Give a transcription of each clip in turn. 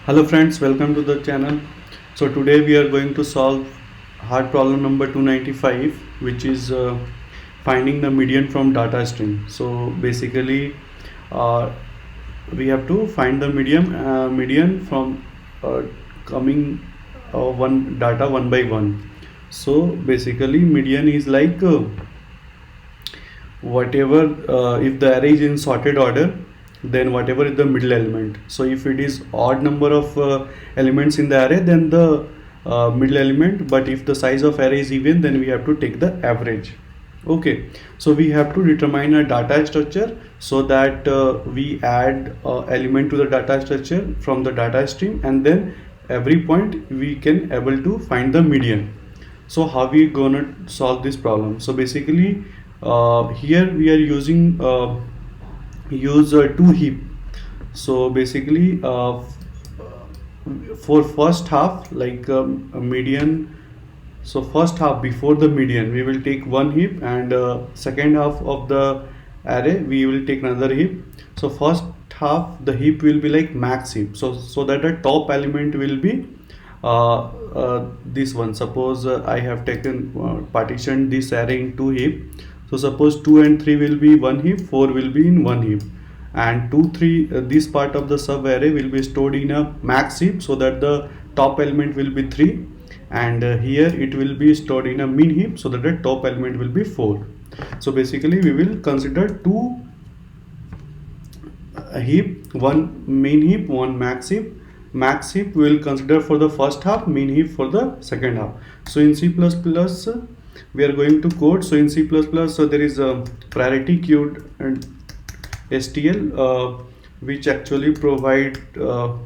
Hello friends, welcome to the channel. So today we are going to solve hard problem number 295, which is finding the median from data stream. So basically uh, we have to find the median from coming one data one by one. So basically median is like whatever if the array is in sorted order, then whatever is the middle element. So if it is odd number of elements in the array, then the middle element, but if the size of array is even, then we have to take the average. Okay, so we have to determine a data structure so that we add element to the data structure from the data stream, and then every point we can able to find the median. So how we gonna solve this problem? So basically here we are using use two heap. So basically for first half, like a median, so first half before the median we will take one heap, and second half of the array we will take another heap. So first half the heap will be like max heap, so that the top element will be this one. Suppose I have taken partitioned this array in two heap. So suppose 2 and 3 will be one heap, 4 will be in one heap, and 2 3 this part of the sub array will be stored in a max heap, so that the top element will be 3, and here it will be stored in a min heap, so that the top element will be 4. So basically we will consider two heap, one main heap, one max heap. Max heap we will consider for the first half, main heap for the second half. So in C++ we are going to code. So in C++ there is a priority queued and STL which actually provide data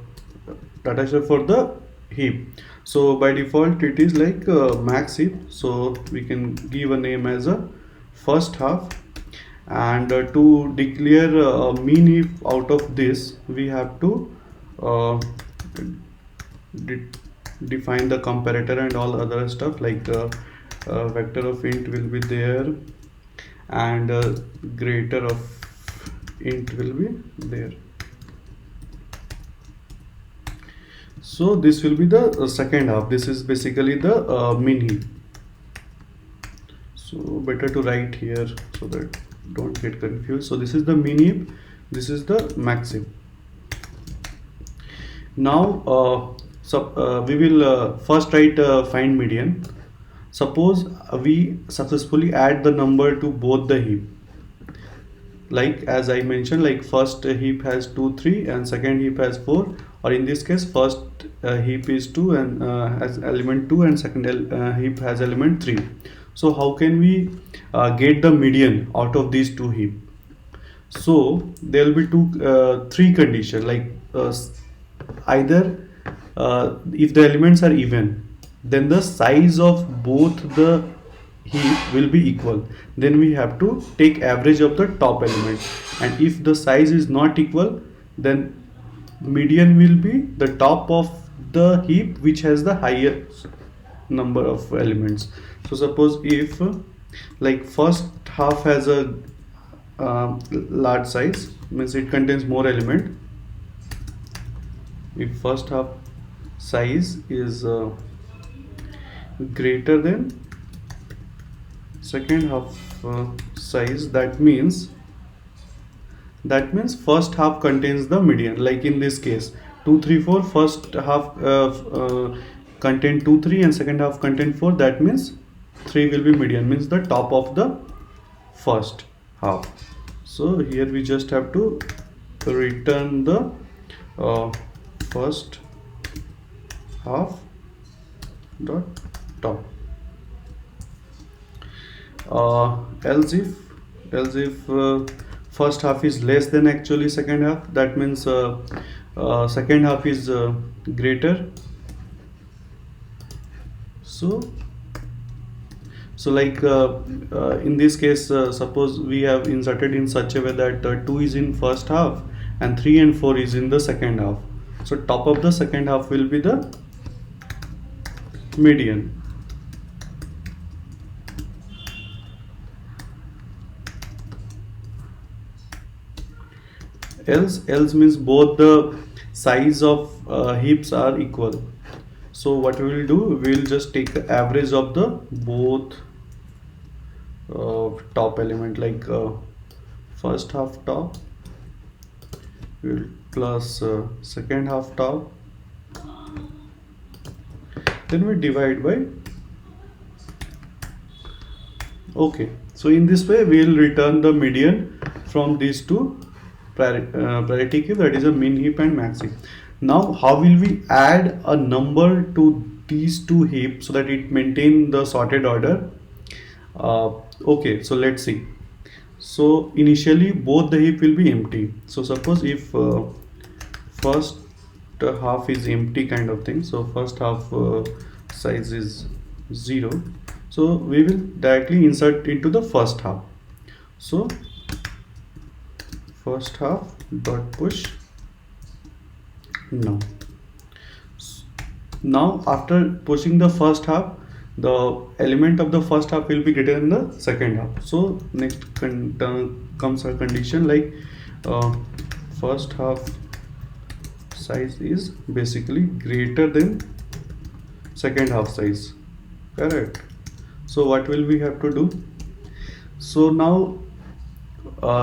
structure for the heap. So by default it is like max heap, so we can give a name as a first half, and to declare mean heap out of this we have to de define the comparator and all other stuff, like vector of int will be there, and greater of int will be there. So this will be the second half. This is basically the min heap. So better to write here so that don't get confused. So this is the min heap, this is the max heap. Now we will first write find median. Suppose we successfully add the number to both the heap, like as I mentioned, like first heap has 2 3 and second heap has 4, or in this case first heap is 2 and has element 2, and second heap has element 3. So how can we get the median out of these two heap? So there will be three conditions, like either if the elements are even, then the size of both the heap will be equal, then we have to take average of the top element, and if the size is not equal, then median will be the top of the heap which has the highest number of elements. So suppose if like first half has a large size, means it contains more element. If first half size is greater than second half size, that means first half contains the median. Like in this case 2 3 4, first half contain 2 3 and second half contain 4, that means 3 will be median, means the top of the first half. So here we just have to return the first half dot top. Else if first half is less than actually second half, that means second half is greater. So like in this case suppose we have inserted in such a way that 2 is in first half and 3 and 4 is in the second half. So top of the second half will be the median. Else means both the size of heaps are equal. So what we will do, we will just take the average of the both top element, like first half top will plus second half top, then we divide by. Okay, so in this way we will return the median from these two priority queue, that is a min heap and max heap. Now how will we add a number to these two heaps so that it maintain the sorted order? Okay, so let's see. So initially both the heap will be empty. So suppose if first half is empty kind of thing, so first half size is 0, so we will directly insert into the first half. So first half dot push now. Now after pushing the first half, the element of the first half will be greater than the second half. So next comes a condition like first half size is basically greater than second half size, correct? So what will we have to do? So now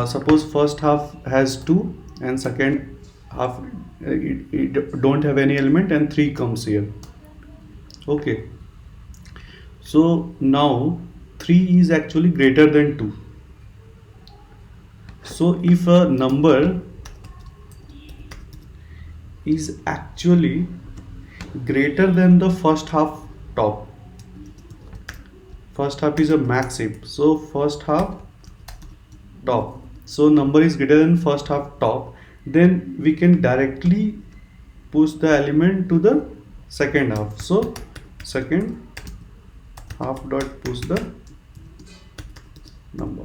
suppose first half has 2 and second half it don't have any element and 3 comes here. Okay, so now 3 is actually greater than 2. So if a number is actually greater than the first half top, first half is a max heap, so first half top, so number is greater than first half top, then we can directly push the element to the second half. So second half dot push the number.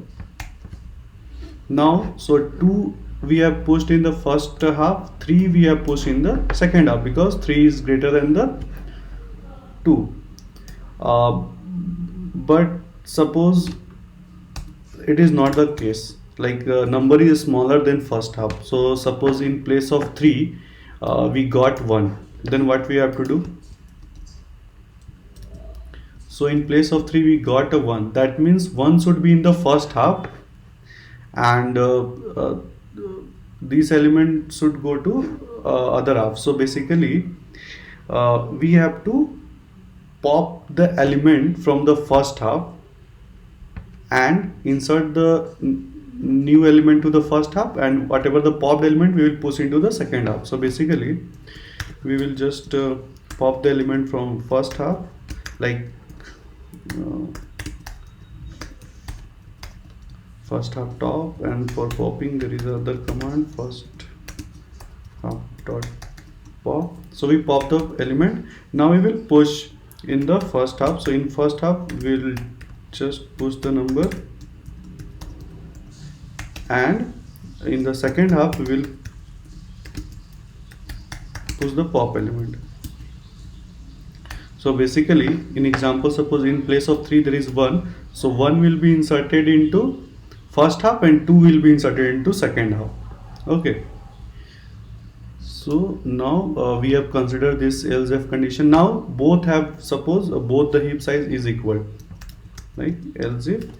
Now so 2 we have pushed in the first half, 3 we have pushed in the second half because 3 is greater than the 2. But suppose it is not the case, like number is smaller than first half. So suppose in place of 3 we got 1, then what we have to do? So in place of 3 we got a 1, that means 1 should be in the first half and this element should go to other half. So basically we have to pop the element from the first half and insert the new element to the first half, and whatever the popped element we will push into the second half. So basically we will just pop the element from first half, like first half top, and for popping there is another command, first half dot pop. So we pop the element. Now we will push in the first half. So in first half we will just push the number, and in the second half we will push the pop element. So basically in example, suppose in place of 3 there is 1, so 1 will be inserted into first half and 2 will be inserted into second half. Okay, so now we have considered this else if condition. Now both have, suppose both the heap size is equal, like else if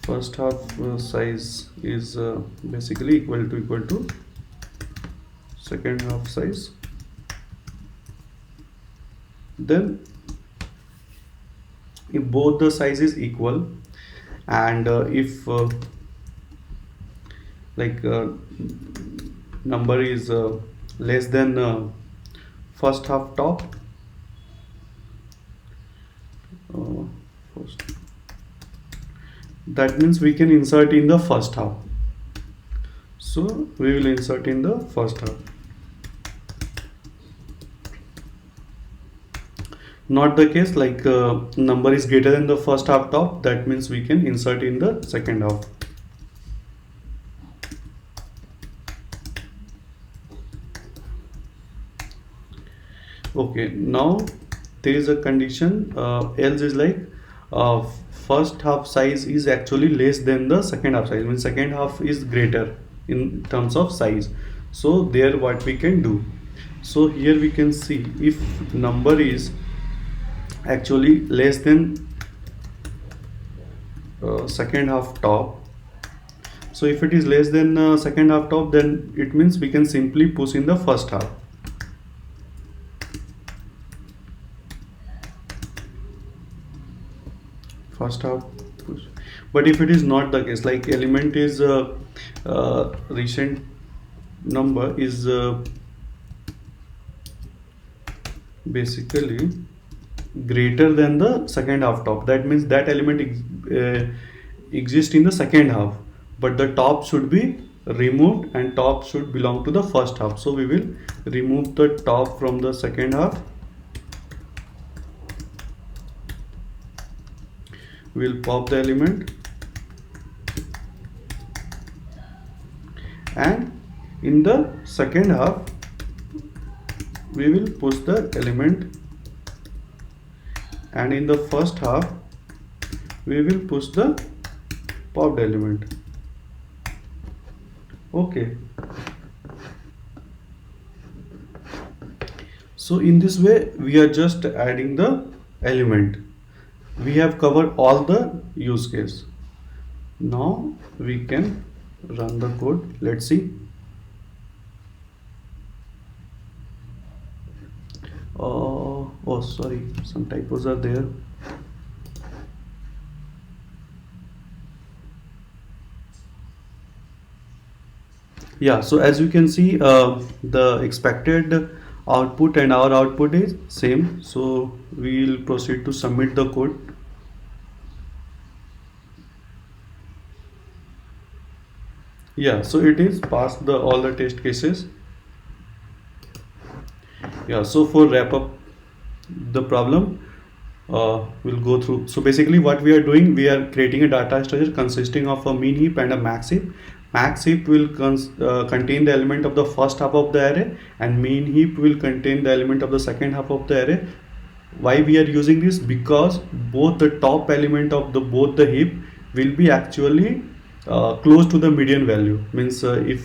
first half size is basically equal to second half size, then if both the size is equal and if number is less than first half top, first, that means we can insert in the first half. So we will insert in the first half. Not the case, like number is greater than the first half top, that means we can insert in the second half. Okay, now there is a condition else is like first half size is actually less than the second half size, means second half is greater in terms of size. So there what we can do, so here we can see if number is actually less than second half top. So if it is less than second half top, then it means we can simply push in the first half. First half push. But if it is not the case, like element is recent number is basically greater than the second half top, that means that element exists in the second half, but the top should be removed and top should belong to the first half. So we will remove the top from the second half, we will pop the element, and in the second half we will push the element, and in the first half we will push the popped element. Okay, so in this way we are just adding the element. We have covered all the use case. Now we can run the code. Let's see. Oh sorry, some typos are there. Yeah, so as you can see, the expected output and our output is same, so we will proceed to submit the code. Yeah, so it is passed the all the test cases. Yeah, so for wrap up the problem, we'll go through. So basically what we are doing, we are creating a data structure consisting of a min heap and a max heap. Max heap will contain the element of the first half of the array, and min heap will contain the element of the second half of the array. Why we are using this? Because both the top element of the both the heap will be actually close to the median value. Means if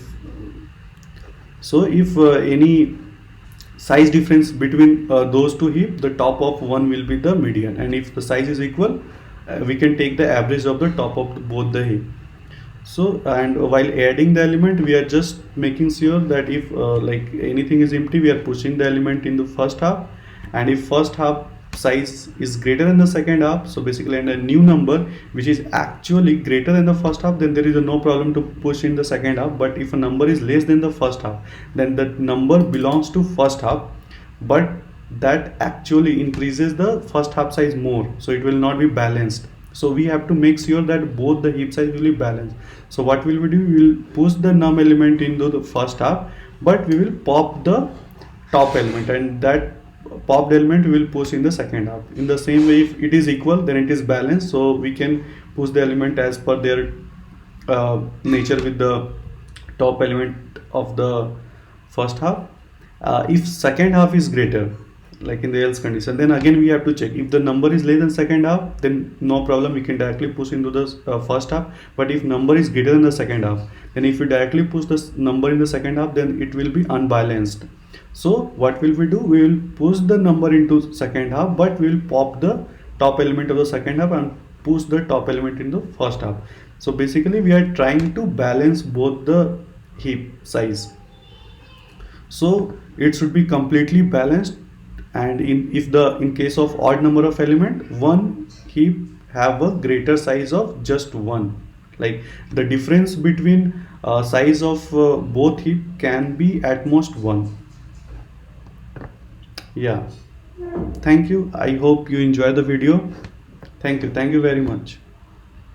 any size difference between those two heap, the top of one will be the median, and if the size is equal, we can take the average of the top of both the heap. So, and while adding the element, we are just making sure that if like anything is empty, we are pushing the element in the first half, and if first half size is greater than the second half, so basically and a new number which is actually greater than the first half, then there is no problem to push in the second half. But if a number is less than the first half, then that number belongs to first half, but that actually increases the first half size more, so it will not be balanced. So we have to make sure that both the heap size will be balanced. So what will we do? We will push the num element into the first half, but we will pop the top element, and that popped element we will push in the second half. In the same way, if it is equal, then it is balanced, so we can push the element as per their nature with the top element of the first half. If second half is greater, like in the else condition, then again we have to check. If the number is less than second half, then no problem, we can directly push into the first half. But if number is greater than the second half, then if we directly push this number in the second half, then it will be unbalanced. So what will we do? We will push the number into second half, but we will pop the top element of the second half and push the top element in the first half. So basically we are trying to balance both the heap size, so it should be completely balanced. And in case of odd number of element, one heap have a greater size of just one, like the difference between size of both heap can be at most one. Yeah, thank you. I hope you enjoy the video. Thank you very much.